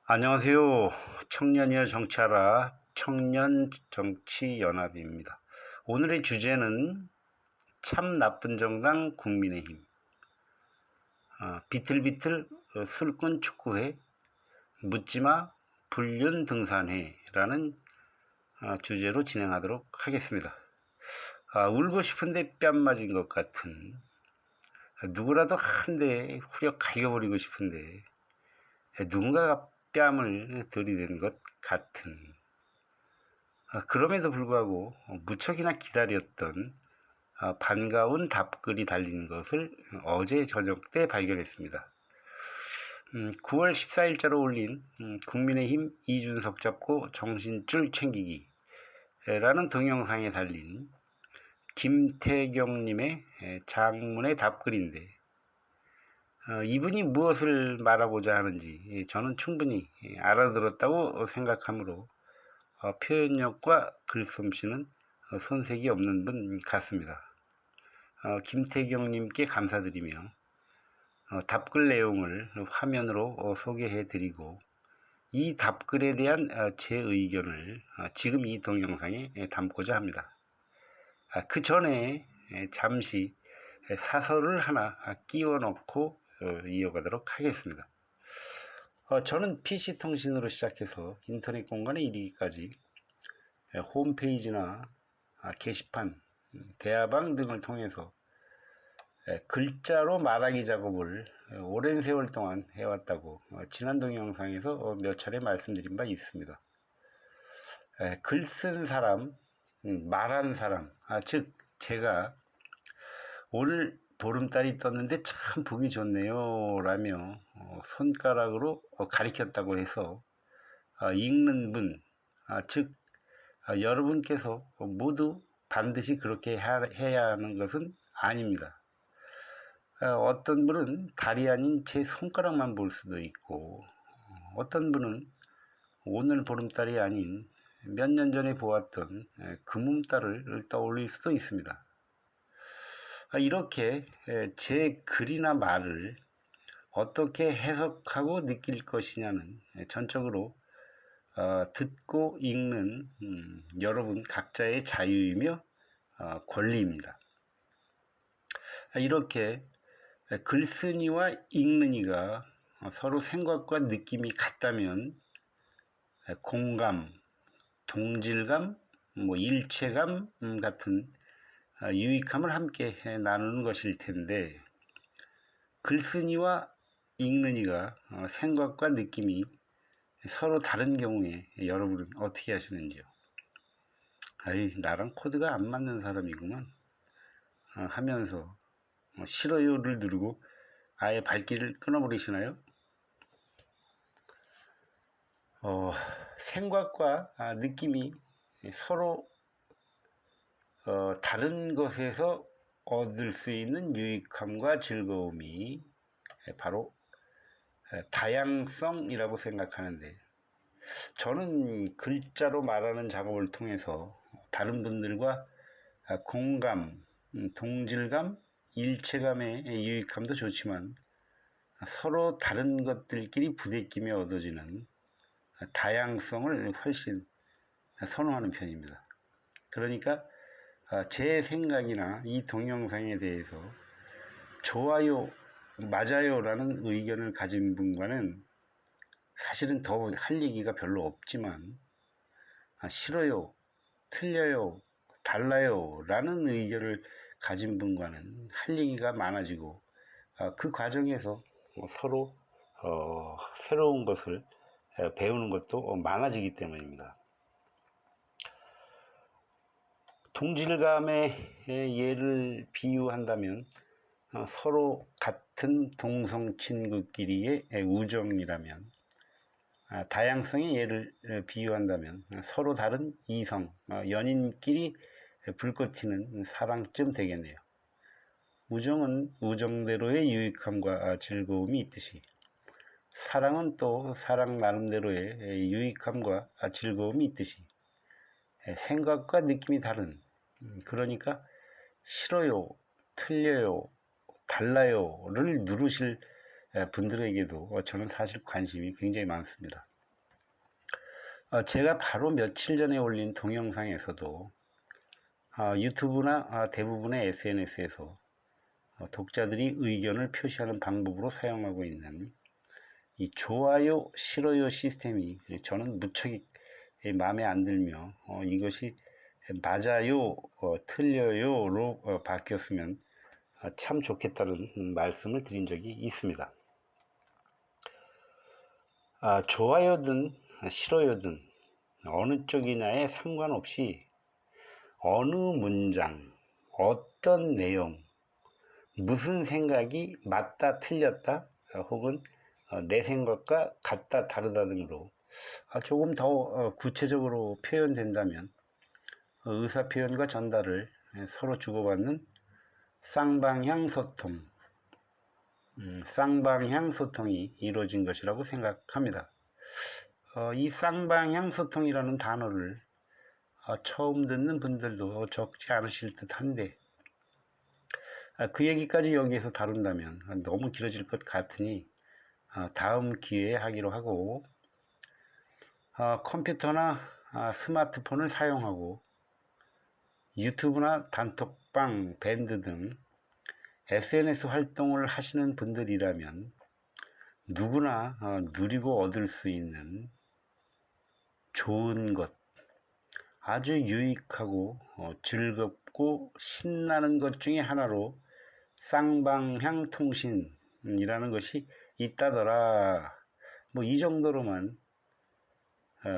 안녕하세요. 청년이여 정치하라 청년정치연합입니다. 오늘의 주제는 참 나쁜 정당 국민의힘, 비틀비틀 술꾼 축구회, 묻지마 불륜 등산회라는 주제로 진행하도록 하겠습니다. 울고 싶은데 뺨 맞은 것 같은, 누구라도 한 대 후려 갈겨버리고 싶은데 누군가가 뺨을 들이댄 것 같은, 그럼에도 불구하고 무척이나 기다렸던 반가운 답글이 달린 것을 어제 저녁 때 발견했습니다. 9월 14일자로 올린 국민의힘 이준석 잡고 정신줄 챙기기 라는 동영상에 달린 김태경님의 장문의 답글인데, 이분이 무엇을 말하고자 하는지 저는 충분히 알아들었다고 생각하므로 표현력과 글솜씨는 손색이 없는 분 같습니다. 김태경님께 감사드리며 답글 내용을 화면으로 소개해드리고, 이 답글에 대한 제 의견을 지금 이 동영상에 담고자 합니다. 그 전에 잠시 사설을 하나 끼워 넣고 이어가도록 하겠습니다. 저는 PC통신으로 시작해서 인터넷 공간에 이르기까지 홈페이지나 게시판, 대화방 등을 통해서 글자로 말하기 작업을 오랜 세월 동안 해왔다고 지난 동영상에서 몇 차례 말씀드린 바 있습니다. 글 쓴 사람, 말한 사람, 즉 제가 오늘 보름달이 떴는데 참 보기 좋네요 라며 손가락으로 가리켰다고 해서 읽는 분, 즉 여러분께서 모두 반드시 그렇게 해야 하는 것은 아닙니다. 어떤 분은 달이 아닌 제 손가락만 볼 수도 있고, 어떤 분은 오늘 보름달이 아닌 몇 년 전에 보았던 금음달을 떠올릴 수도 있습니다. 이렇게 제 글이나 말을 어떻게 해석하고 느낄 것이냐는 전적으로 듣고 읽는 여러분 각자의 자유이며 권리입니다. 이렇게 글쓰니와 읽는이가 서로 생각과 느낌이 같다면 공감, 동질감, 일체감 같은 유익함을 함께 나누는 것일 텐데, 글쓰니와 읽는이가 생각과 느낌이 서로 다른 경우에 여러분은 어떻게 하시는지요? 나랑 코드가 안 맞는 사람이구만 하면서 싫어요를 누르고 아예 발길을 끊어버리시나요? 생각과 느낌이 서로 다른 것에서 얻을 수 있는 유익함과 즐거움이 바로 다양성이라고 생각하는데, 저는 글자로 말하는 작업을 통해서 다른 분들과 공감, 동질감, 일체감의 유익함도 좋지만 서로 다른 것들끼리 부대끼며 얻어지는 다양성을 훨씬 선호하는 편입니다. 그러니까 제 생각이나 이 동영상에 대해서 좋아요, 맞아요 라는 의견을 가진 분과는 사실은 더 할 얘기가 별로 없지만, 싫어요, 틀려요, 달라요 라는 의견을 가진 분과는 할 얘기가 많아지고, 그 과정에서 서로 새로운 것을 배우는 것도 많아지기 때문입니다. 동질감의 예를 비유한다면 서로 같은 동성 친구끼리의 우정이라면, 다양성의 예를 비유한다면 서로 다른 이성, 연인끼리 불꽃 튀는 사랑쯤 되겠네요. 우정은 우정대로의 유익함과 즐거움이 있듯이, 사랑은 또 사랑 나름대로의 유익함과 즐거움이 있듯이 생각과 느낌이 다른, 그러니까 싫어요, 틀려요, 달라요를 누르실 분들에게도 저는 사실 관심이 굉장히 많습니다. 제가 바로 며칠 전에 올린 동영상에서도 유튜브나 대부분의 SNS에서 독자들이 의견을 표시하는 방법으로 사용하고 있는 이 좋아요, 싫어요 시스템이 저는 무척 마음에 안 들며 이것이 맞아요, 틀려요로 바뀌었으면 참 좋겠다는 말씀을 드린 적이 있습니다. 좋아요든 싫어요든 어느 쪽이냐에 상관없이 어느 문장, 어떤 내용, 무슨 생각이 맞다 틀렸다 혹은 내 생각과 같다 다르다 등으로 조금 더 구체적으로 표현된다면 의사표현과 전달을 서로 주고받는 쌍방향 소통, 쌍방향 소통이 이루어진 것이라고 생각합니다. 이 쌍방향 소통이라는 단어를 처음 듣는 분들도 적지 않으실 듯한데 그 얘기까지 여기에서 다룬다면 너무 길어질 것 같으니 다음 기회에 하기로 하고 컴퓨터나 스마트폰을 사용하고 유튜브나 단톡방, 밴드 등 SNS 활동을 하시는 분들이라면 누구나 누리고 얻을 수 있는 좋은 것, 아주 유익하고 즐겁고 신나는 것 중에 하나로 쌍방향 통신이라는 것이 있다더라. 뭐 이 정도로만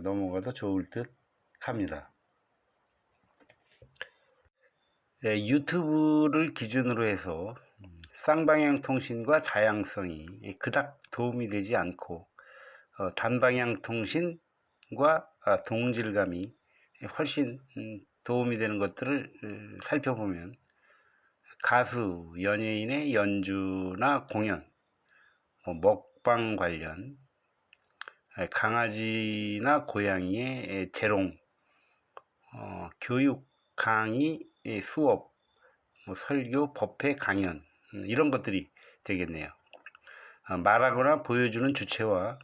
넘어가도 좋을 듯 합니다. 유튜브를 기준으로 해서 쌍방향 통신과 다양성이 그닥 도움이 되지 않고 단방향 통신과 동질감이 훨씬 도움이 되는 것들을 살펴보면 가수, 연예인의 연주나 공연, 먹방 관련, 강아지나 고양이의 재롱, 교육 강의, 수업, 설교, 법회, 강연 이런 것들이 되겠네요. 말하거나 보여주는 주체와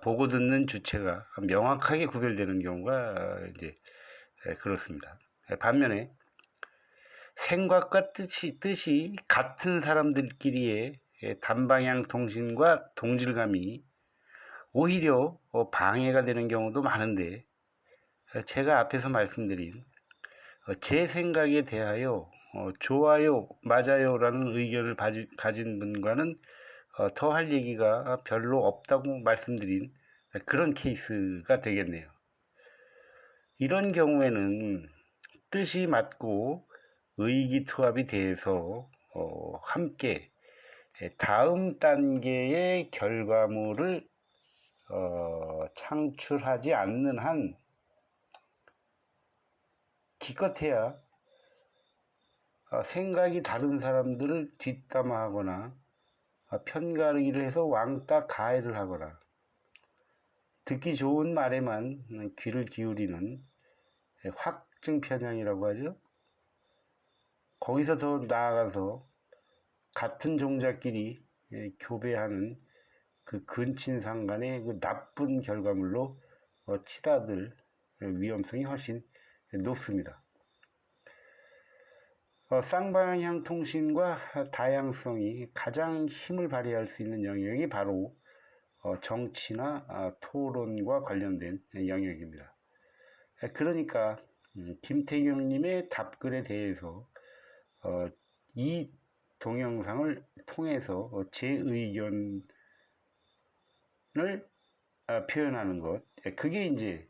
보고 듣는 주체가 명확하게 구별되는 경우가 이제 그렇습니다. 반면에 생각과 뜻이 같은 사람들끼리의 단방향 통신과 동질감이 오히려 방해가 되는 경우도 많은데 제가 앞에서 말씀드린 제 생각에 대하여 좋아요, 맞아요 라는 의견을 가진 분과는 더 할 얘기가 별로 없다고 말씀드린 그런 케이스가 되겠네요. 이런 경우에는 뜻이 맞고 의기투합이 돼서 함께 다음 단계의 결과물을 창출하지 않는 한 기껏해야 생각이 다른 사람들을 뒷담화하거나 편가르기를 해서 왕따 가해를 하거나 듣기 좋은 말에만 귀를 기울이는 확증 편향이라고 하죠. 거기서 더 나아가서 같은 종자끼리 교배하는 그 근친상간의 그 나쁜 결과물로 치닫을 위험성이 훨씬 높습니다. 쌍방향 통신과 다양성이 가장 힘을 발휘할 수 있는 영역이 바로 정치나 토론과 관련된 영역입니다. 그러니까 김태경님의 답글에 대해서 이 동영상을 통해서 제 의견을 표현하는 것, 그게 이제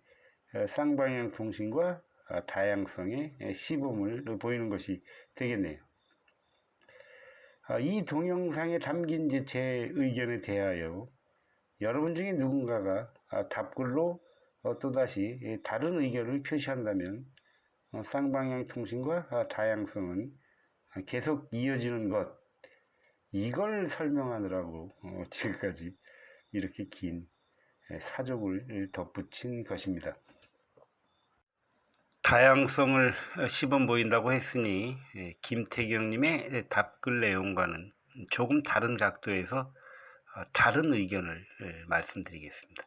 쌍방향 통신과 다양성의 시범을 보이는 것이 되겠네요. 이 동영상에 담긴 제 의견에 대하여 여러분 중에 누군가가 답글로 또다시 다른 의견을 표시한다면 쌍방향 통신과 다양성은 계속 이어지는 것, 이걸 설명하느라고 지금까지 이렇게 긴 사족을 덧붙인 것입니다. 다양성을 시범 보인다고 했으니 김태경님의 답글 내용과는 조금 다른 각도에서 다른 의견을 말씀드리겠습니다.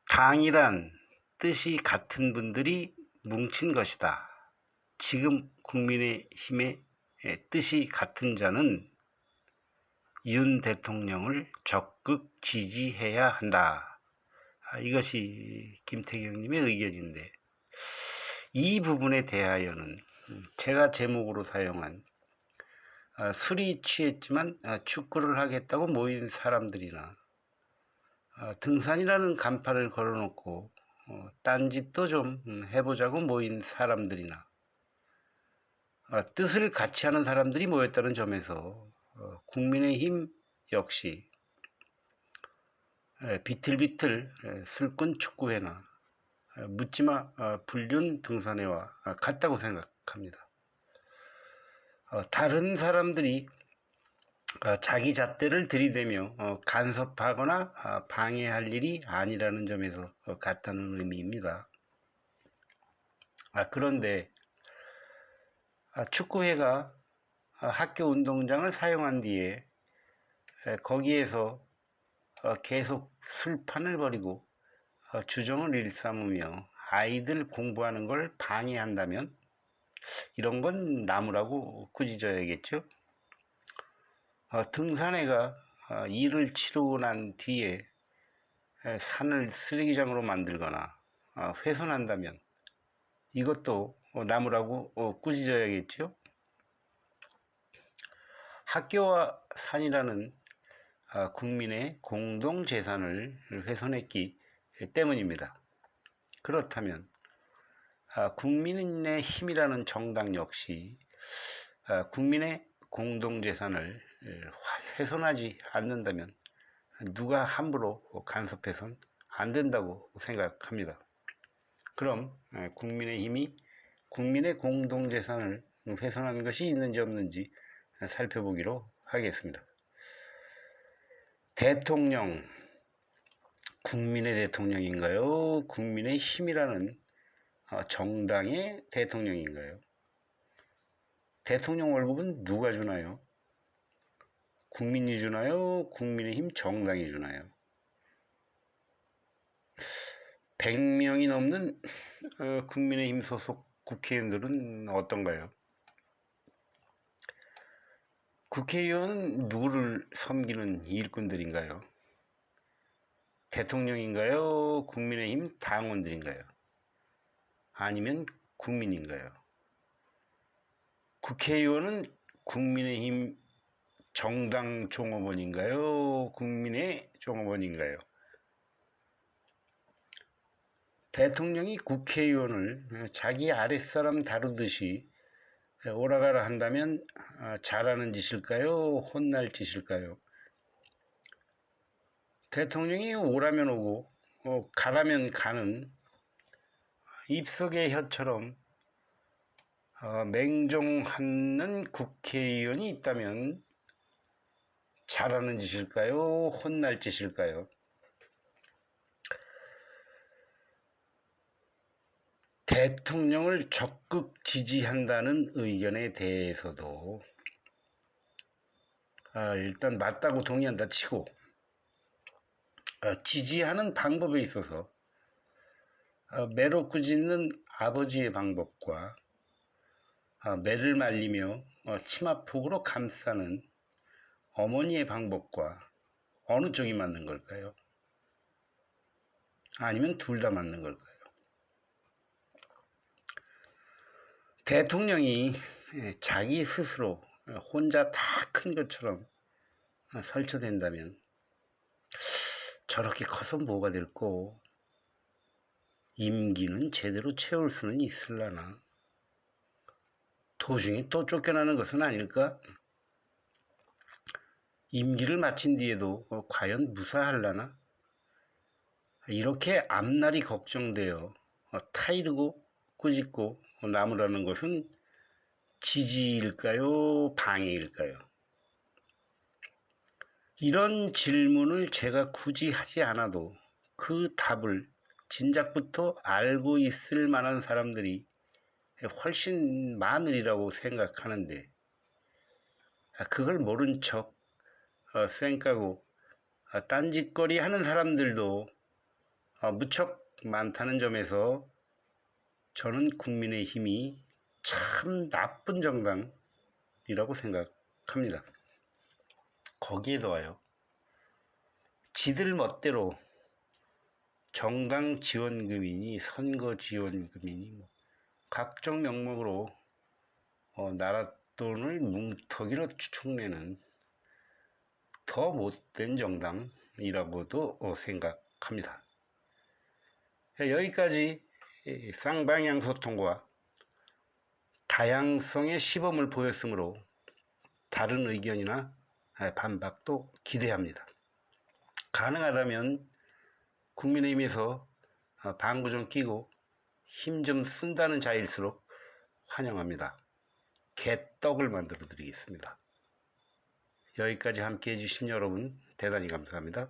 당이란 뜻이 같은 분들이 뭉친 것이다. 지금 국민의힘의 뜻이 같은 자는 윤 대통령을 적극 지지해야 한다. 이것이 김태경님의 의견인데, 이 부분에 대하여는 제가 제목으로 사용한 술이 취했지만 축구를 하겠다고 모인 사람들이나 등산이라는 간판을 걸어놓고 딴짓도 좀 해보자고 모인 사람들이나 뜻을 같이 하는 사람들이 모였다는 점에서 국민의힘 역시 비틀비틀 술꾼 축구회나 묻지마 불륜 등산회와 같다고 생각합니다. 다른 사람들이 자기 잣대를 들이대며 간섭하거나 방해할 일이 아니라는 점에서 같다는 의미입니다. 그런데 축구회가 학교 운동장을 사용한 뒤에 거기에서 계속 술판을 벌이고 주정을 일삼으며 아이들 공부하는 걸 방해한다면 이런 건 나무라고 꾸짖어야겠죠. 등산회가 일을 치르고 난 뒤에 산을 쓰레기장으로 만들거나 훼손한다면 이것도 나무라고 꾸짖어야겠죠. 학교와 산이라는 국민의 공동재산을 훼손했기 때문입니다. 그렇다면 국민의 힘이라는 정당 역시 국민의 공동재산을 훼손하지 않는다면 누가 함부로 간섭해서는 안 된다고 생각합니다. 그럼 국민의힘이 국민의 공동재산을 훼손한 것이 있는지 없는지 살펴보기로 하겠습니다. 대통령, 국민의 대통령인가요? 국민의 힘이라는 정당의 대통령인가요? 대통령 월급은 누가 주나요? 국민이 주나요? 국민의힘 정당이 주나요? 100명이 넘는 국민의힘 소속 국회의원들은 어떤가요? 국회의원은 누구를 섬기는 일꾼들인가요? 대통령인가요? 국민의힘 당원들인가요? 아니면 국민인가요? 국회의원은 국민의힘 정당 종업원인가요? 국민의 종업원인가요? 대통령이 국회의원을 자기 아랫사람 다루듯이 오라가라 한다면 잘하는 짓일까요? 혼날 짓일까요? 대통령이 오라면 오고 가라면 가는 입속의 혀처럼 맹종하는 국회의원이 있다면 잘하는 짓일까요? 혼날 짓일까요? 대통령을 적극 지지한다는 의견에 대해서도 일단 맞다고 동의한다 치고 지지하는 방법에 있어서 매로 꾸짖는 아버지의 방법과 매를 말리며 치마폭으로 감싸는 어머니의 방법과 어느 쪽이 맞는 걸까요? 아니면 둘 다 맞는 걸까요? 대통령이 자기 스스로 혼자 다 큰 것처럼 설쳐댄다면 저렇게 커서 뭐가 될꼬? 임기는 제대로 채울 수는 있을라나? 도중에 또 쫓겨나는 것은 아닐까? 임기를 마친 뒤에도 과연 무사할라나? 이렇게 앞날이 걱정되어 타이르고 꾸짖고 나무라는 것은 지지일까요? 방해일까요? 이런 질문을 제가 굳이 하지 않아도 그 답을 진작부터 알고 있을 만한 사람들이 훨씬 많으리라고 생각하는데 그걸 모른 척 쌩까고 딴짓거리 하는 사람들도 무척 많다는 점에서 저는 국민의힘이 참 나쁜 정당이라고 생각합니다. 거기에 더하여 지들 멋대로 정당 지원금이니 선거 지원금이니 각종 명목으로 나라 돈을 뭉텅이로 축내는 더 못된 정당이라고도 생각합니다. 여기까지 쌍방향 소통과 다양성의 시범을 보였으므로 다른 의견이나 반박도 기대합니다. 가능하다면 국민의힘에서 방구 좀 끼고 힘 좀 쓴다는 자일수록 환영합니다. 개떡을 만들어 드리겠습니다. 여기까지 함께 해주신 여러분 대단히 감사합니다.